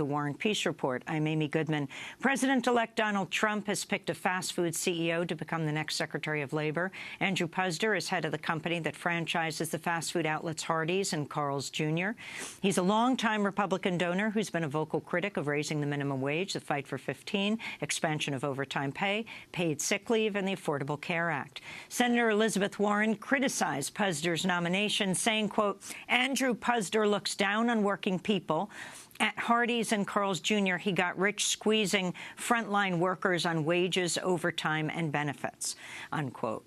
the War and Peace Report. I'm Amy Goodman. President-elect Donald Trump has picked a fast food CEO to become the next Secretary of Labor. Andrew Puzder is head of the company that franchises the fast food outlets Hardee's and Carl's Jr. He's a longtime Republican donor who's been a vocal critic of raising the minimum wage, the fight for 15, expansion of overtime pay, paid sick leave, and the Affordable Care Act. Senator Elizabeth Warren criticized Puzder's nomination, saying, quote, Andrew Puzder looks down on working people. At Hardee's and Carl's Jr., he got rich squeezing frontline workers on wages, overtime, and benefits, unquote.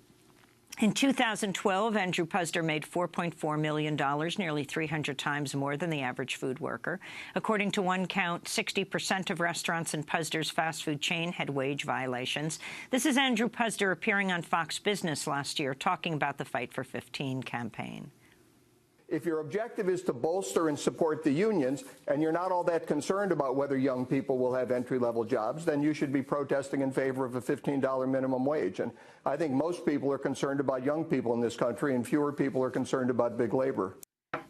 In 2012, Andrew Puzder made $4.4 million, nearly 300 times more than the average food worker. According to one count, 60% of restaurants in Puzder's fast food chain had wage violations. This is Andrew Puzder appearing on Fox Business last year, talking about the Fight for 15 campaign. If your objective is to bolster and support the unions, and you're not all that concerned about whether young people will have entry-level jobs, then you should be protesting in favor of a $15 minimum wage. And I think most people are concerned about young people in this country, and fewer people are concerned about big labor.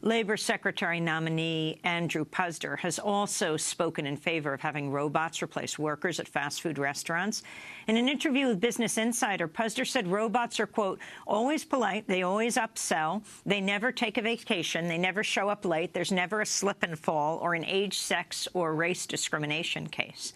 Labor Secretary nominee Andrew Puzder has also spoken in favor of having robots replace workers at fast food restaurants. In an interview with Business Insider, Puzder said robots are, quote, always polite, they always upsell, they never take a vacation, they never show up late, there's never a slip and fall or an age, sex, or race discrimination case.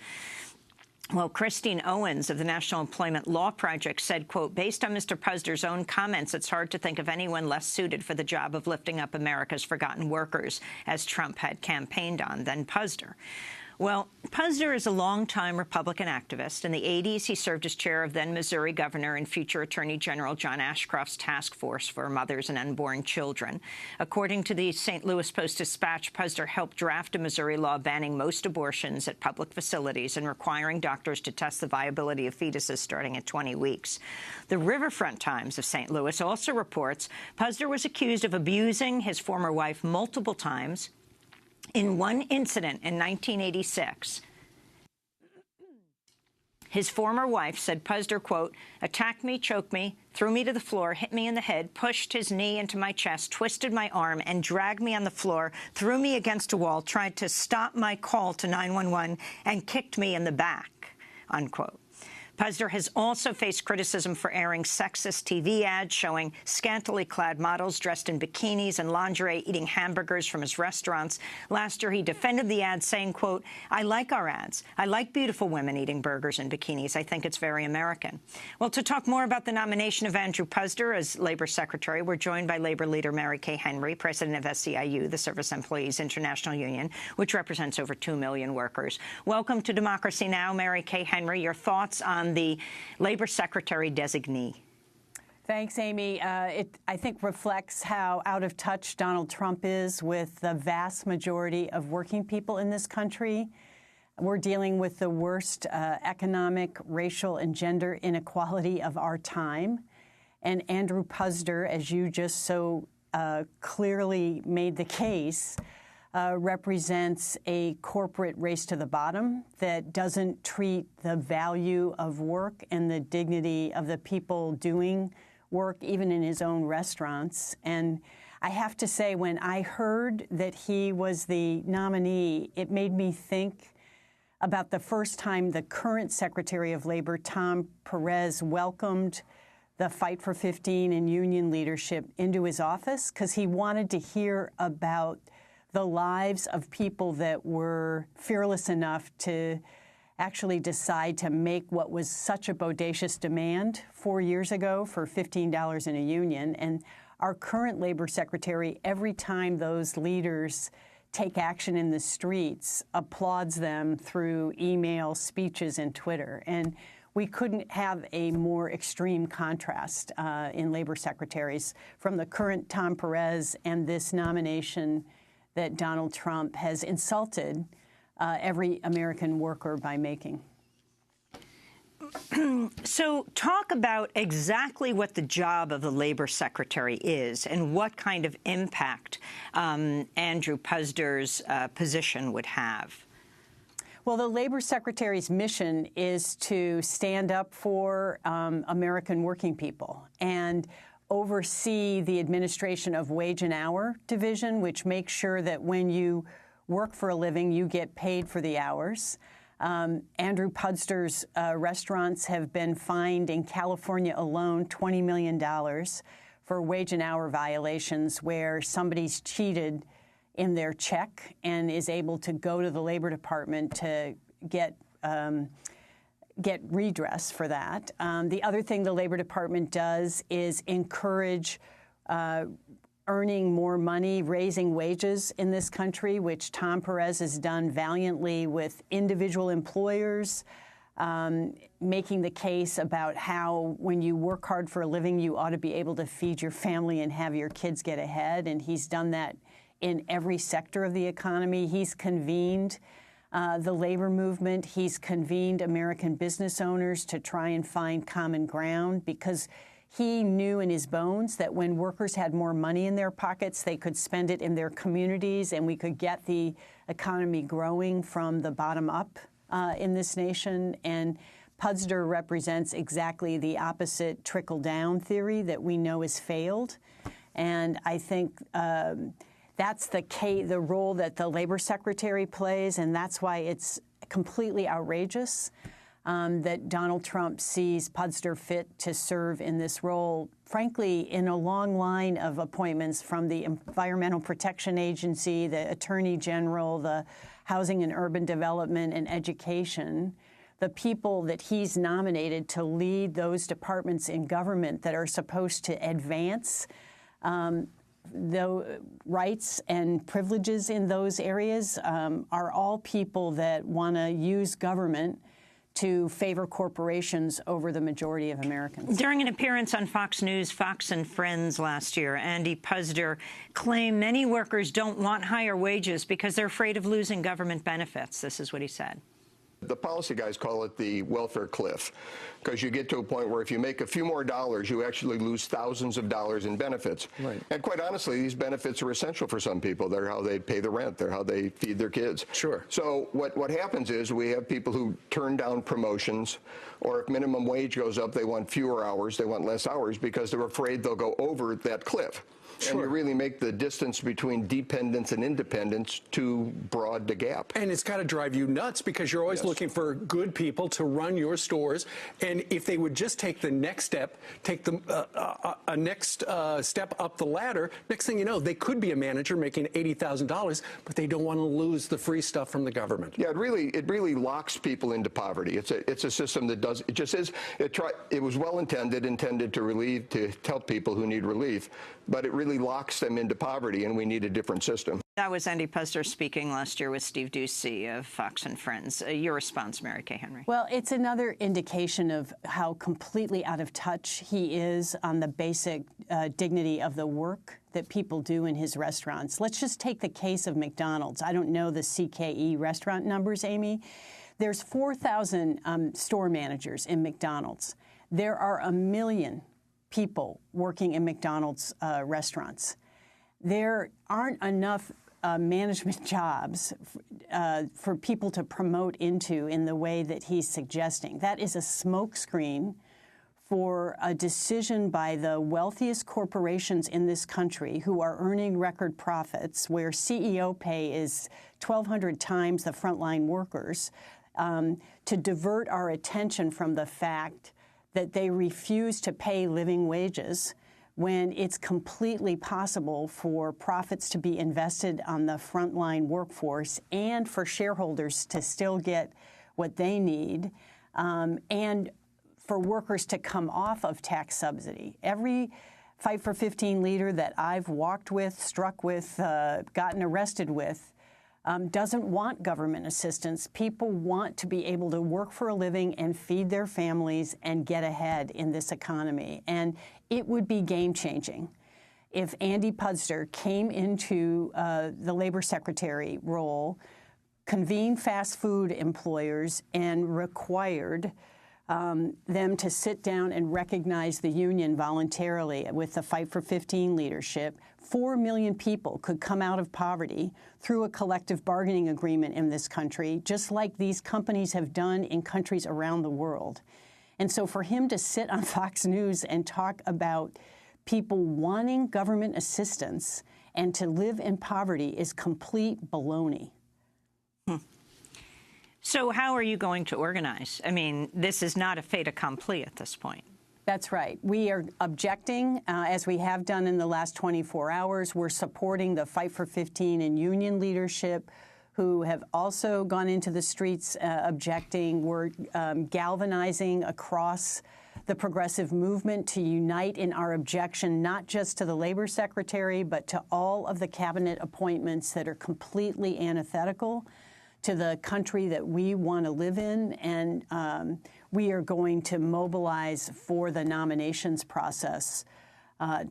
Well, Christine Owens of the National Employment Law Project said, quote, based on Mr. Puzder's own comments, it's hard to think of anyone less suited for the job of lifting up America's forgotten workers, as Trump had campaigned on, than Puzder. Well, Puzder is a longtime Republican activist. In the 80s, he served as chair of then-Missouri Governor and future Attorney General John Ashcroft's task force for mothers and unborn children. According to the St. Louis Post-Dispatch, Puzder helped draft a Missouri law banning most abortions at public facilities and requiring doctors to test the viability of fetuses starting at 20 weeks. The Riverfront Times of St. Louis also reports Puzder was accused of abusing his former wife multiple times. In one incident in 1986, his former wife said Puzder, quote, attacked me, choked me, threw me to the floor, hit me in the head, pushed his knee into my chest, twisted my arm, and dragged me on the floor, threw me against a wall, tried to stop my call to 911, and kicked me in the back, unquote. Puzder has also faced criticism for airing sexist TV ads showing scantily clad models dressed in bikinis and lingerie eating hamburgers from his restaurants. Last year, he defended the ads, saying, quote, I like our ads. I like beautiful women eating burgers in bikinis. I think it's very American. Well, to talk more about the nomination of Andrew Puzder as Labor Secretary, we're joined by Labor leader Mary Kay Henry, president of SEIU, the Service Employees International Union, which represents over 2 million workers. Welcome to Democracy Now!, Mary Kay Henry. Your thoughts on the Labor Secretary designee? Thanks, Amy. It, I think, reflects how out of touch Donald Trump is with the vast majority of working people in this country. We're dealing with the worst economic, racial, and gender inequality of our time. And Andrew Puzder, as you just so clearly made the case, represents a corporate race to the bottom that doesn't treat the value of work and the dignity of the people doing work, even in his own restaurants. And I have to say, when I heard that he was the nominee, it made me think about the first time the current Secretary of Labor, Tom Perez, welcomed the Fight for 15 and union leadership into his office, because he wanted to hear about the lives of people that were fearless enough to actually decide to make what was such a bodacious demand 4 years ago for $15 in a union. And our current labor secretary, every time those leaders take action in the streets, applauds them through email, speeches, and Twitter. And we couldn't have a more extreme contrast in labor secretaries from the current Tom Perez and this nomination that Donald Trump has insulted every American worker by making. So talk about exactly what the job of the Labor Secretary is and what kind of impact Andrew Puzder's position would have. Well, the Labor Secretary's mission is to stand up for American working people and oversee the administration of wage and hour division, which makes sure that when you work for a living, you get paid for the hours. Andrew Puzder's restaurants have been fined in California alone $20 million for wage and hour violations where somebody's cheated in their check and is able to go to the Labor Department to get redress for that. The other thing the Labor Department does is encourage earning more money, raising wages in this country, which Tom Perez has done valiantly with individual employers, making the case about how when you work hard for a living, you ought to be able to feed your family and have your kids get ahead. And he's done that in every sector of the economy. He's convened the labor movement. He's convened American business owners to try and find common ground because he knew in his bones that when workers had more money in their pockets, they could spend it in their communities and we could get the economy growing from the bottom up in this nation. And Puzder represents exactly the opposite trickle-down theory that we know has failed. And I think that's the role that the Labor Secretary plays, and that's why it's completely outrageous that Donald Trump sees Puzder fit to serve in this role, frankly, in a long line of appointments from the Environmental Protection Agency, the Attorney General, the Housing and Urban Development and Education, the people that he's nominated to lead those departments in government that are supposed to advance the rights and privileges in those areas are all people that want to use government to favor corporations over the majority of Americans. During an appearance on Fox News, Fox and Friends last year, Andy Puzder claimed many workers don't want higher wages because they're afraid of losing government benefits. This is what he said. The policy guys call it the welfare cliff, because you get to a point where if you make a few more dollars, you actually lose thousands of dollars in benefits. Right. And quite honestly, these benefits are essential for some people. They're how they pay the rent. They're how they feed their kids. Sure. So what happens is we have people who turn down promotions, or if minimum wage goes up, they want fewer hours, they want less hours because they're afraid they'll go over that cliff. Sure. And you really make the distance between dependence and independence too broad to gap. And it's got to drive you nuts because you're always looking for good people to run your stores. And if they would just take the next step, take the next step up the ladder, next thing you know, they could be a manager making $80,000, but they don't want to lose the free stuff from the government. Yeah, it really locks people into poverty. It's a system that does, it just is, it was well intended to help people who need relief, but it really locks them into poverty, and we need a different system. That was Andy Puzder speaking last year with Steve Doocy of Fox and Friends. Your response, Mary Kay Henry. Well, it's another indication of how completely out of touch he is on the basic dignity of the work that people do in his restaurants. Let's just take the case of McDonald's. I don't know the CKE restaurant numbers, Amy. There's 4,000 store managers in McDonald's. There are 1 million people working in McDonald's restaurants. There aren't enough management jobs for people to promote into in the way that he's suggesting. That is a smokescreen for a decision by the wealthiest corporations in this country who are earning record profits, where CEO pay is 1,200 times the frontline workers, to divert our attention from the fact that they refuse to pay living wages when it's completely possible for profits to be invested on the frontline workforce and for shareholders to still get what they need, and for workers to come off of tax subsidy. Every Fight for 15 leader that I've walked with, struck with, gotten arrested with, doesn't want government assistance. People want to be able to work for a living and feed their families and get ahead in this economy. And it would be game-changing if Andy Puzder came into the Labor Secretary role, convened fast food employers, and required them to sit down and recognize the union voluntarily with the Fight for 15 leadership. 4 million people could come out of poverty through a collective bargaining agreement in this country, just like these companies have done in countries around the world. And so for him to sit on Fox News and talk about people wanting government assistance and to live in poverty is complete baloney. So how are you going to organize? I mean, this is not a fait accompli at this point. That's right. We are objecting, as we have done in the last 24 hours. We're supporting the Fight for 15 and union leadership, who have also gone into the streets objecting. We're galvanizing across the progressive movement to unite in our objection, not just to the Labor Secretary, but to all of the cabinet appointments that are completely antithetical to the country that we want to live in. And we are going to mobilize for the nominations process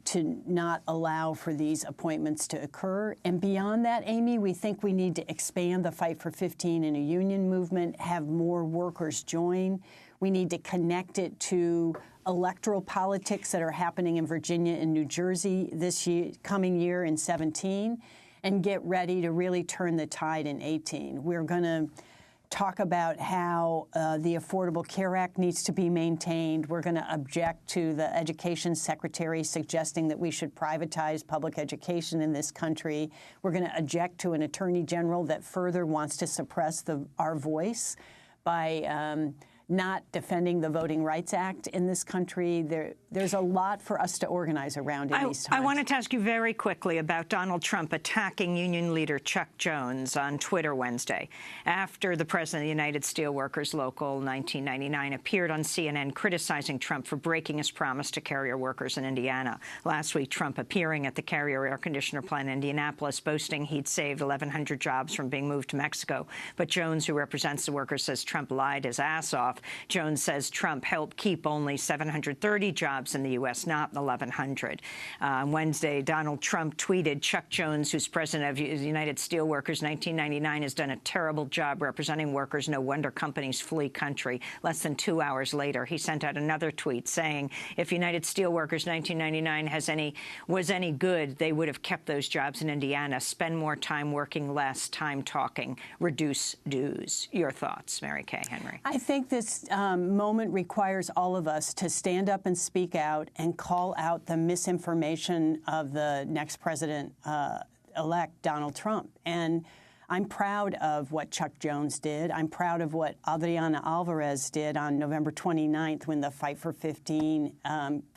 to not allow for these appointments to occur. And beyond that, Amy, we think we need to expand the Fight for 15 in a union movement, have more workers join. We need to connect it to electoral politics that are happening in Virginia and New Jersey this coming year in 17, and get ready to really turn the tide in 18. We're going to talk about how the Affordable Care Act needs to be maintained. We're going to object to the Education Secretary suggesting that we should privatize public education in this country. We're going to object to an Attorney General that further wants to suppress our voice by not defending the Voting Rights Act in this country. There's a lot for us to organize around in these times. I wanted to ask you very quickly about Donald Trump attacking union leader Chuck Jones on Twitter Wednesday after the president of the United Steelworkers Local 1999 appeared on CNN criticizing Trump for breaking his promise to carrier workers in Indiana. Last week, Trump appearing at the Carrier air conditioner plant in Indianapolis, boasting he'd saved 1,100 jobs from being moved to Mexico. But Jones, who represents the workers, says Trump lied his ass off. Jones says Trump helped keep only 730 jobs in the U.S., not 1,100. On Wednesday, Donald Trump tweeted, Chuck Jones, who's president of the United Steelworkers 1999, has done a terrible job representing workers. No wonder companies flee country. Less than 2 hours later, he sent out another tweet saying, if United Steelworkers 1999 was any good, they would have kept those jobs in Indiana. Spend more time working, less time talking, reduce dues. Your thoughts, Mary Kay Henry? I think this moment requires all of us to stand up and speak out and call out the misinformation of the next president-elect, Donald Trump. And I'm proud of what Chuck Jones did. I'm proud of what Adriana Alvarez did on November 29th when the Fight for 15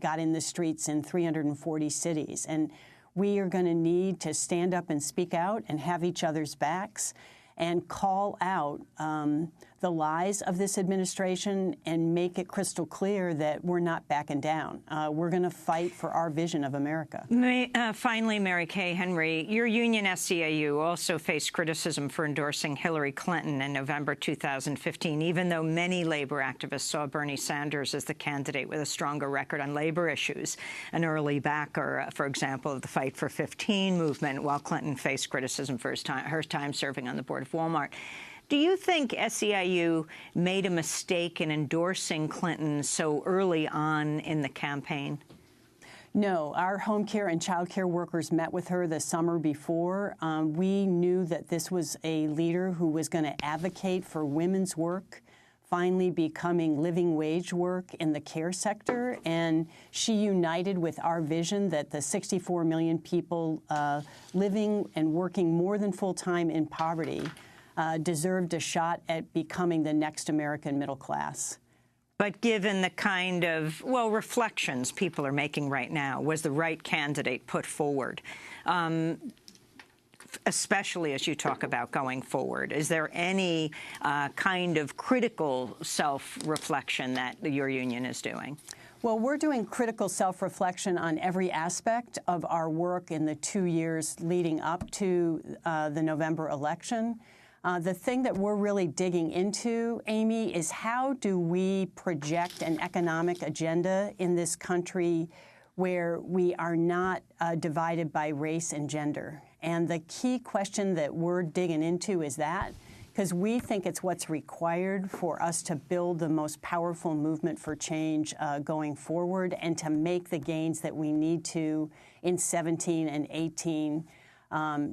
got in the streets in 340 cities. And we are going to need to stand up and speak out and have each other's backs and call out the lies of this administration and make it crystal clear that we're not backing down. We're going to fight for our vision of America. Finally, Mary Kay Henry, your union SEIU also faced criticism for endorsing Hillary Clinton in November 2015, even though many labor activists saw Bernie Sanders as the candidate with a stronger record on labor issues, an early backer, for example, of the Fight for 15 movement, while Clinton faced criticism for her time serving on the board of Walmart. Do you think SEIU made a mistake in endorsing Clinton so early on in the campaign? No. Our home care and child care workers met with her the summer before. We knew that this was a leader who was going to advocate for women's work finally becoming living wage work in the care sector. And she united with our vision that the 64 million people living and working more than full-time in poverty deserved a shot at becoming the next American middle class. But given the kind of, well, reflections people are making right now, was the right candidate put forward? Especially as you talk about going forward, is there any kind of critical self-reflection that your union is doing? Well, we're doing critical self-reflection on every aspect of our work in the 2 years leading up to the November election. The thing that we're really digging into, Amy, is how do we project an economic agenda in this country where we are not divided by race and gender? And the key question that we're digging into is that, because we think it's what's required for us to build the most powerful movement for change going forward and to make the gains that we need to in 17 and 18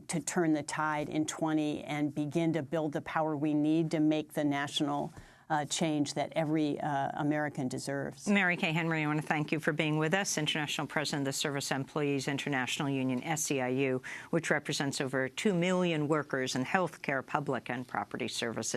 to turn the tide in 20 and begin to build the power we need to make the national change that every American deserves. Mary Kay Henry, I want to thank you for being with us, International President of the Service Employees International Union, SEIU, which represents over 2 million workers in healthcare, public and property services.